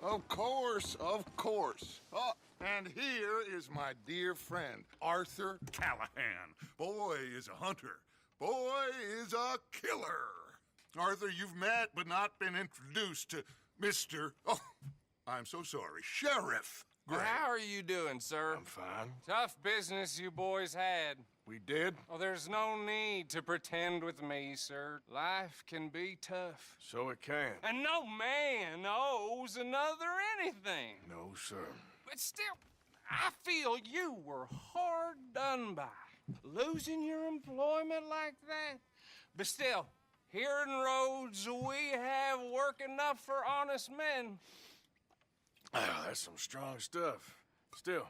Of course, of course. Oh, and here is my dear friend, Arthur Callahan. Boy is a hunter. Boy is a killer. Arthur, you've met but not been introduced to Mr. Oh, I'm so sorry, Sheriff Gray. How are you doing, sir? I'm fine. Tough business you boys had. We did? Oh, there's no need to pretend with me, sir. Life can be tough. So it can. And no man owes another anything. No, sir. But still, I feel you were hard done by. Losing your employment like that. But still, here in Rhodes, we have work enough for honest men. Ah, that's some strong stuff. Still,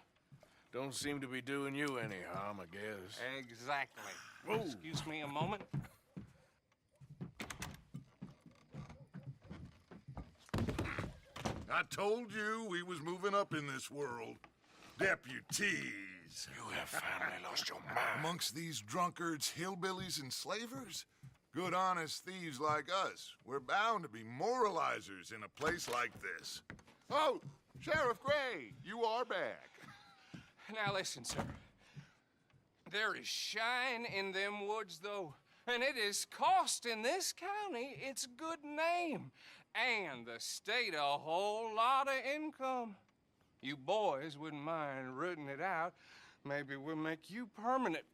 don't seem to be doing you any harm, I guess. Exactly. Whoa. Excuse me a moment. I told you we was moving up in this world. Deputies. You have finally lost your mind. Amongst these drunkards, hillbillies, and slavers? Good, honest thieves like us. We're bound to be moralizers in a place like this. Oh, Sheriff Gray, you are back. Now listen, sir. There is shine in them woods, though, and it is costing this county its good name and the state a whole lot of income. You boys wouldn't mind rooting it out. Maybe we'll make you permanent.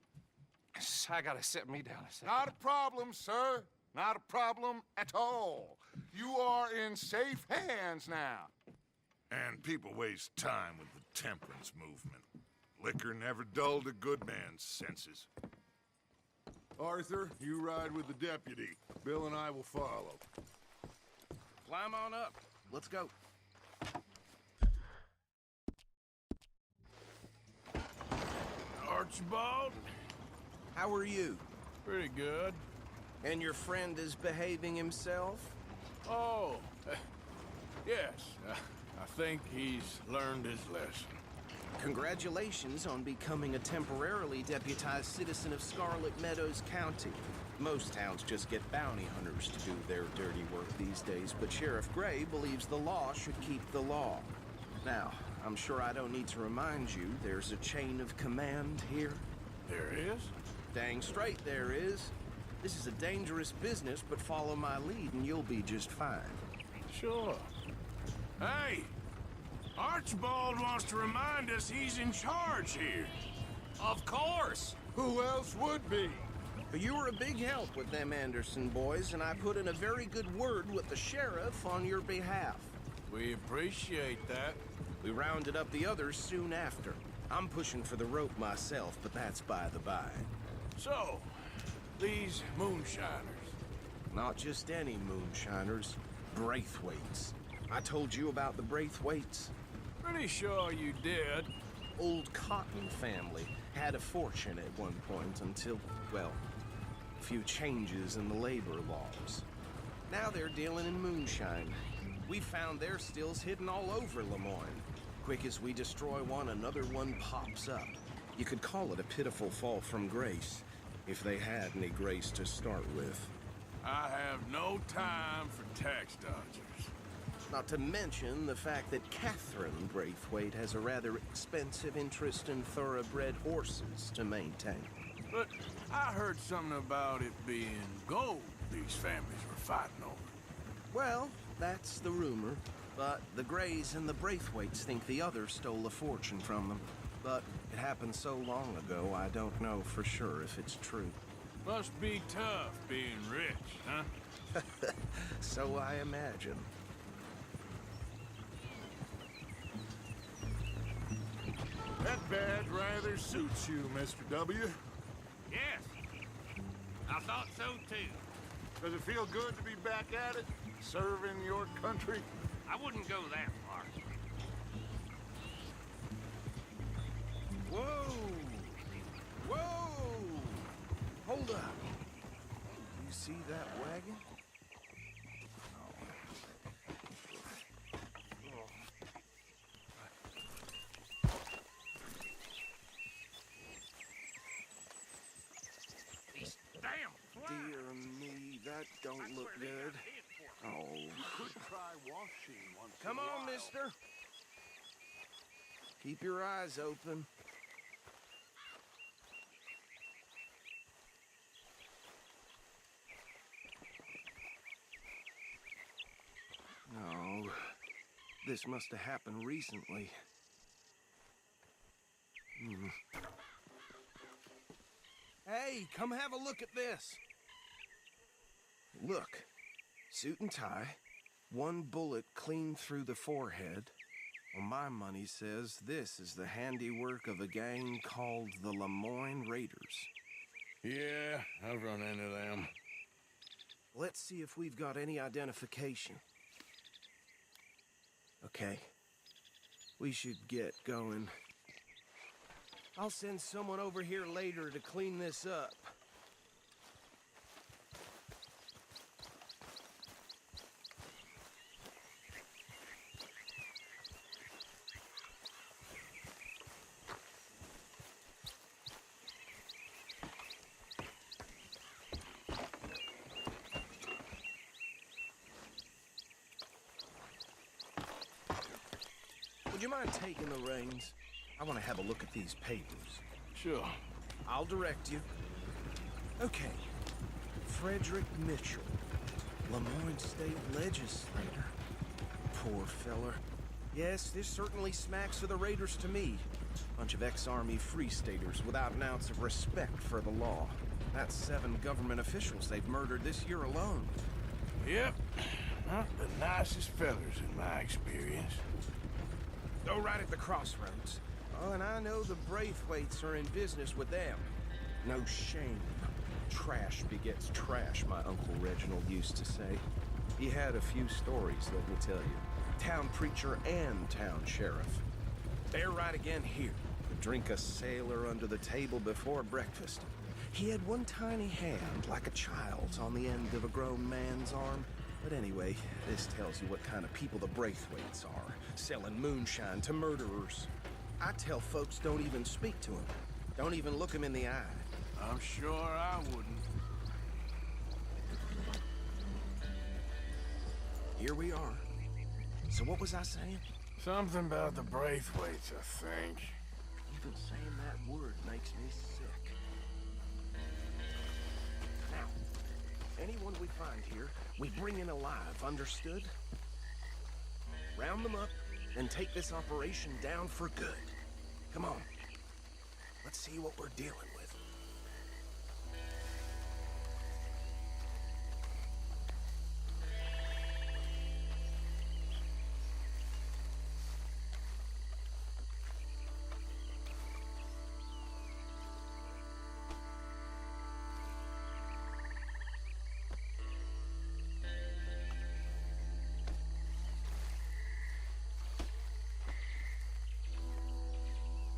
I gotta sit me down a second. Not a problem, sir. Not a problem at all. You are in safe hands now. And people waste time with the temperance movement. Liquor never dulled a good man's senses. Arthur, you ride with the deputy. Bill and I will follow. Climb on up. Let's go. Archibald? How are you? Pretty good. And your friend is behaving himself? Oh, yes. I think he's learned his lesson. Congratulations on becoming a temporarily deputized citizen of Scarlet Meadows County. Most towns just get bounty hunters to do their dirty work these days, but Sheriff Gray believes the law should keep the law. Now, I'm sure I don't need to remind you there's a chain of command here. There is? Dang straight there is. This is a dangerous business, but follow my lead and you'll be just fine. Sure. Hey! Archibald wants to remind us he's in charge here. Of course. Who else would be? But you were a big help with them Anderson boys, and I put in a very good word with the sheriff on your behalf. We appreciate that. We rounded up the others soon after. I'm pushing for the rope myself, but that's by the by. So, these moonshiners. Not just any moonshiners, Braithwaites. I told you about the Braithwaites. Pretty sure you did. Old Cotton family had a fortune at one point until, well, a few changes in the labor laws. Now they're dealing in moonshine. We found their stills hidden all over Lemoyne. Quick as we destroy one, another one pops up. You could call it a pitiful fall from grace, if they had any grace to start with. I have no time for tax dodgers. Not to mention the fact that Catherine Braithwaite has a rather expensive interest in thoroughbred horses to maintain. But I heard something about it being gold these families were fighting over. Well, that's the rumor. But the Grays and the Braithwaites think the others stole a fortune from them. But it happened so long ago, I don't know for sure if it's true. Must be tough being rich, huh? So I imagine. That badge rather suits you, Mr. W. Yes, I thought so too. Does it feel good to be back at it, serving your country? I wouldn't go that far. Whoa! Whoa! Hold up. You see that wagon? These damn flies. Dear me, that don't I look swear they got good. a head for 'em. Oh, Could try washing once come in a on, while. mister. Keep your eyes open. No, this must have happened recently. Hey, come have a look at this. Look, suit and tie, one bullet clean through the forehead. Well, my money says this is the handiwork of a gang called the Lemoyne Raiders. Yeah, I've run into them. Let's see if we've got any identification. Okay. We should get going. I'll send someone over here later to clean this up. Would you mind taking the reins? I want to have a look at these papers. Sure. I'll direct you. Okay. Frederick Mitchell, Lemoyne State Legislator. Poor feller. Yes, this certainly smacks of the Raiders to me. Bunch of ex-Army Free Staters without an ounce of respect for the law. That's 7 government officials they've murdered this year alone. Yep. Not the nicest fellers in my experience. Go right at the crossroads. Oh, and I know the Braithwaites are in business with them. No shame. Trash begets trash, my Uncle Reginald used to say. He had a few stories, let me tell you. Town preacher and town sheriff. They're right again here. Drink a sailor under the table before breakfast. He had one tiny hand, like a child's, on the end of a grown man's arm. But anyway, this tells you what kind of people the Braithwaites are, selling moonshine to murderers. I tell folks don't even speak to them. Don't even look them in the eye. I'm sure I wouldn't. Here we are. So what was I saying? Something about the Braithwaites, I think. Even saying that word makes me sick. Now, anyone we find here, we bring in alive, understood? Round them up, and take this operation down for good. Come on. Let's see what we're dealing with.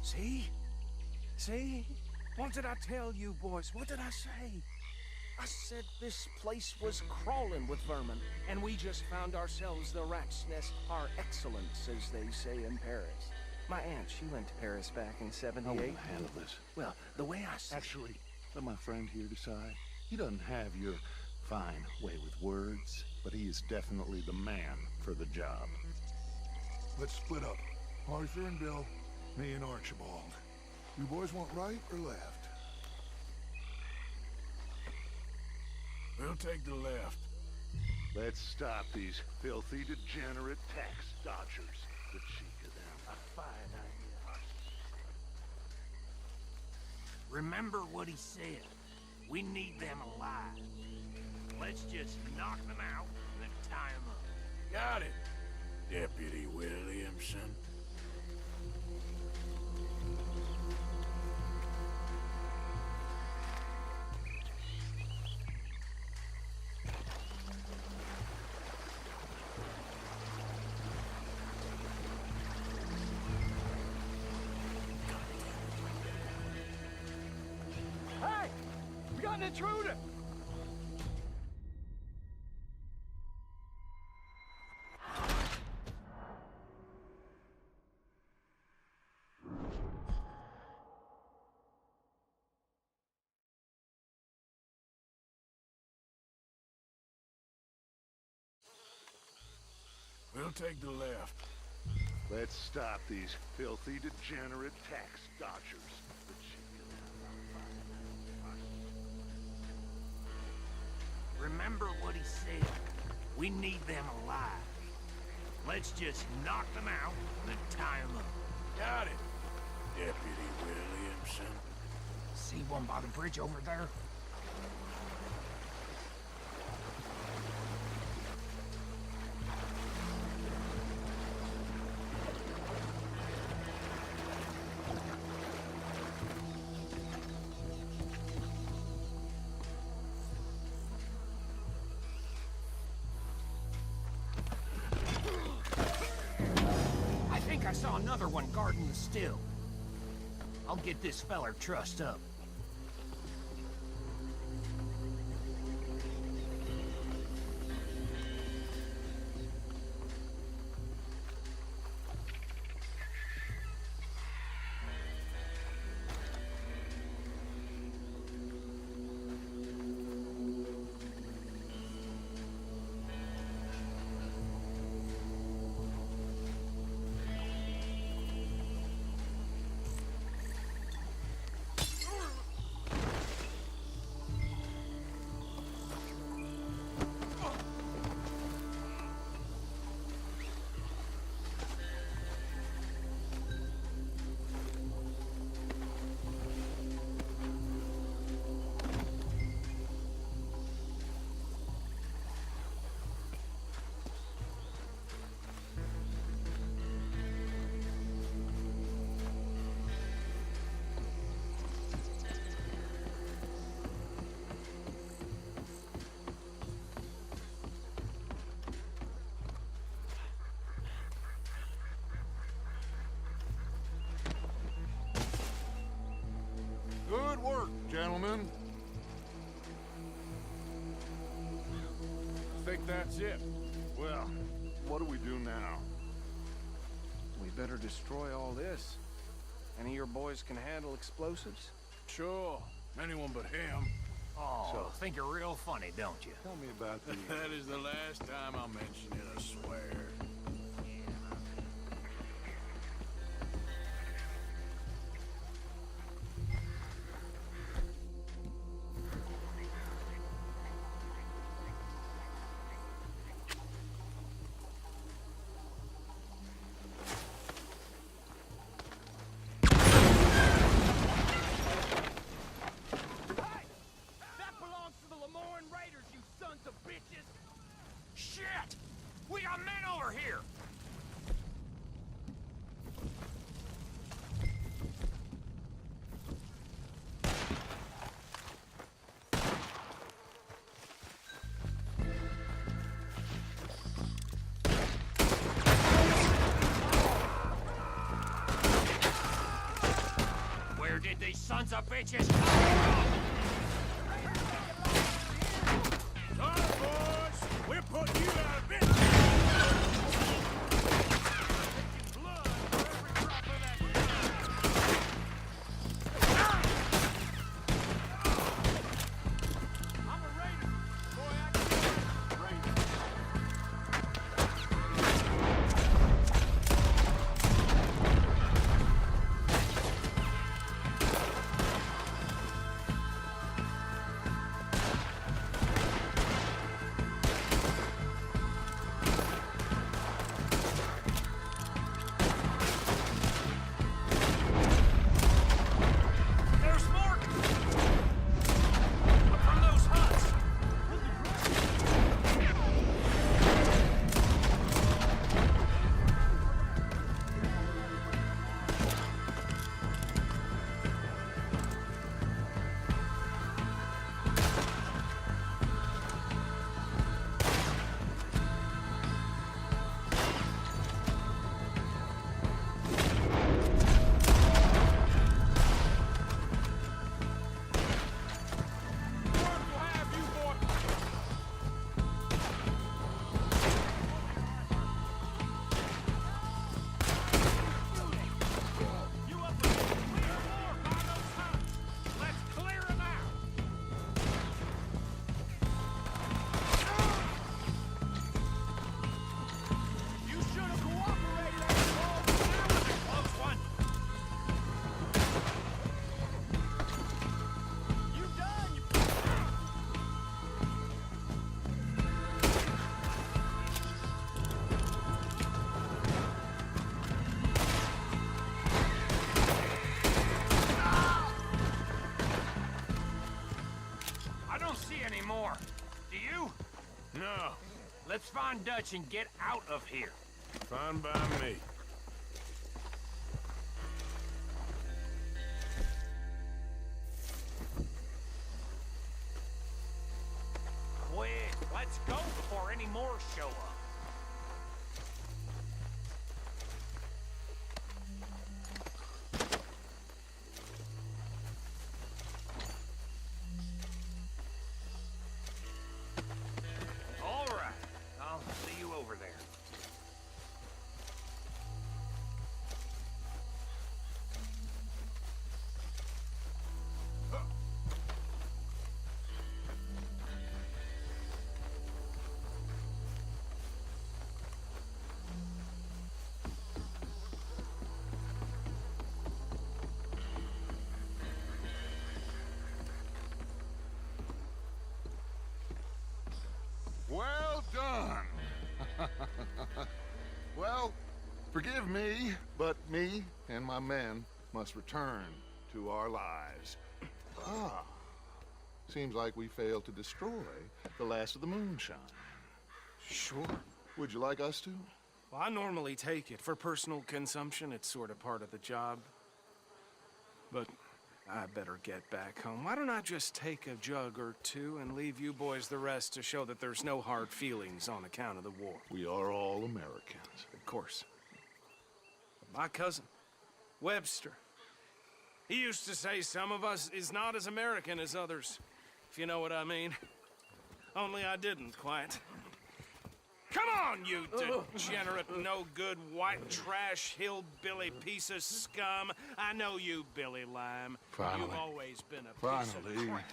See? See? What did I tell you, boys? What did I say? I said this place was crawling with vermin, and we just found ourselves the rat's nest par excellence, as they say in Paris. My aunt, she went to Paris back in I '78. will handle this. Well, the way I see Actually, let my friend here decide. He doesn't have your fine way with words, but he is definitely the man for the job. Let's split up. Arthur and Bill, me and Archibald. You boys want right or left? We'll take the left. Let's stop these filthy, degenerate tax dodgers. The cheek of them. A fine idea. Remember what he said. We need them alive. Let's just knock them out and then tie them up. Got it, Deputy Williamson. Hey! We got an intruder! We'll take the left. Let's stop these filthy, degenerate tax dodgers. Remember what he said. We need them alive. Let's just knock them out and then tie them up. Got it. Deputy Williamson. See one by the bridge over there? I saw another one guarding the still. I'll get this feller trussed up. Good work, gentlemen. Think that's it. Well, what do we do now? We better destroy all this. Any of your boys can handle explosives? Sure. Anyone but him. Oh, think you're real funny, don't you? Tell me about the... That is the last time I'll mention it, I swear. Shit! We got men over here! Where did these sons of bitches come from? We're putting you out of business! No. Let's find Dutch and get out of here. Fine by me. Quick, let's go before any more show up. All right, I'll see you over there. Well done. Well, forgive me, but me and my men must return to our lives. Ah, seems like we failed to destroy the last of the moonshine. Sure. Would you like us to? Well, I normally take it. For personal consumption, it's sort of part of the job. But I better get back home. Why don't I just take a jug or two and leave you boys the rest to show that there's no hard feelings on account of the war? We are all Americans. Of course. My cousin, Webster, he used to say some of us is not as American as others, if you know what I mean. Only I didn't quite. Come on, you degenerate, no-good, white trash, hillbilly piece of scum. I know you, Billy Lime. Finally. You've always been a piece of Finally. crap.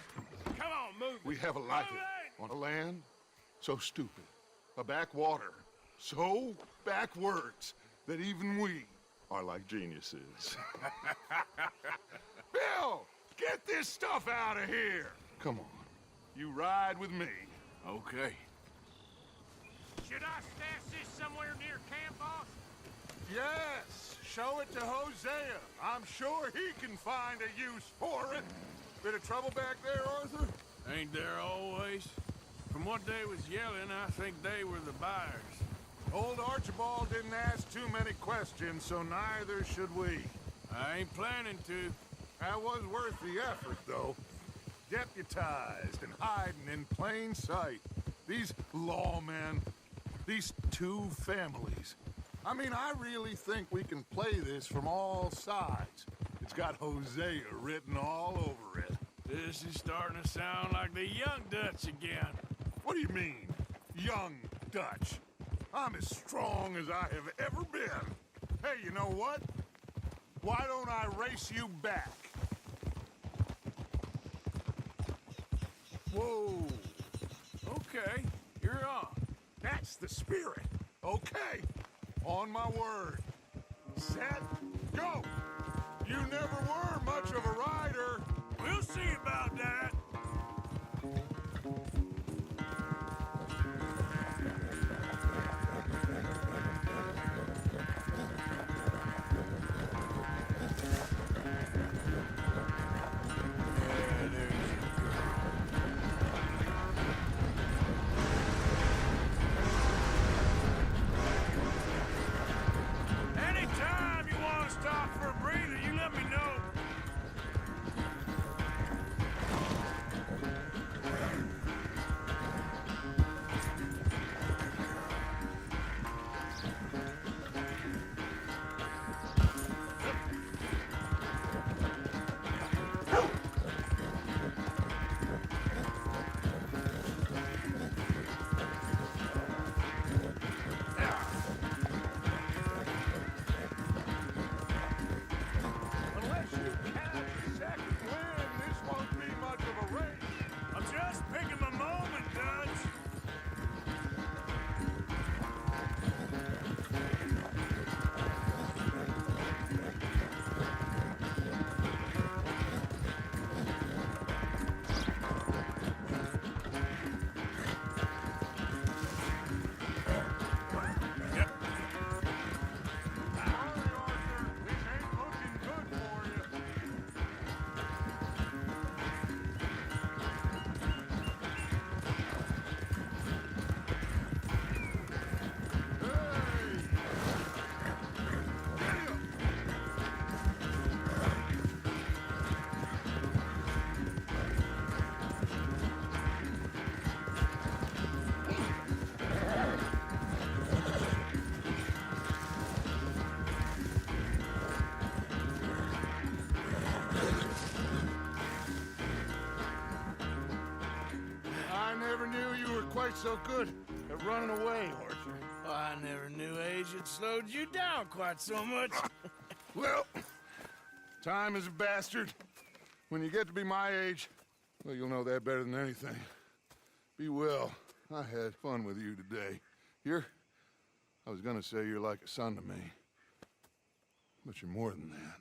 Come on, move We it. have a life Move it. on a land so stupid, a backwater so backwards that even we are like geniuses. Bill, get this stuff out of here. Come on, you ride with me. Okay. Should I stash this somewhere near camp, boss? Yes, show it to Hosea. I'm sure he can find a use for it. Bit of trouble back there, Arthur? Ain't there always? From what they was yelling, I think they were the buyers. Old Archibald didn't ask too many questions, so neither should we. I ain't planning to. That was worth the effort, though. Deputized and hiding in plain sight. These lawmen, these two families. I mean, I really think we can play this from all sides. It's got Hosea written all over it. This is starting to sound like the young Dutch again. What do you mean, young Dutch? I'm as strong as I have ever been. Hey, you know what? Why don't I race you back? Whoa. Okay, you're on. That's the spirit. Okay. On my word. Set, go. You never were much of a rider. We'll see about that. Anytime you want to stop for a breather, you let me know. so good at running away, Arthur. Oh, I never knew age had slowed you down quite so much. Well, time is a bastard. When you get to be my age, well, you'll know that better than anything. Be well. I had fun with you today. I was gonna say you're like a son to me. But you're more than that.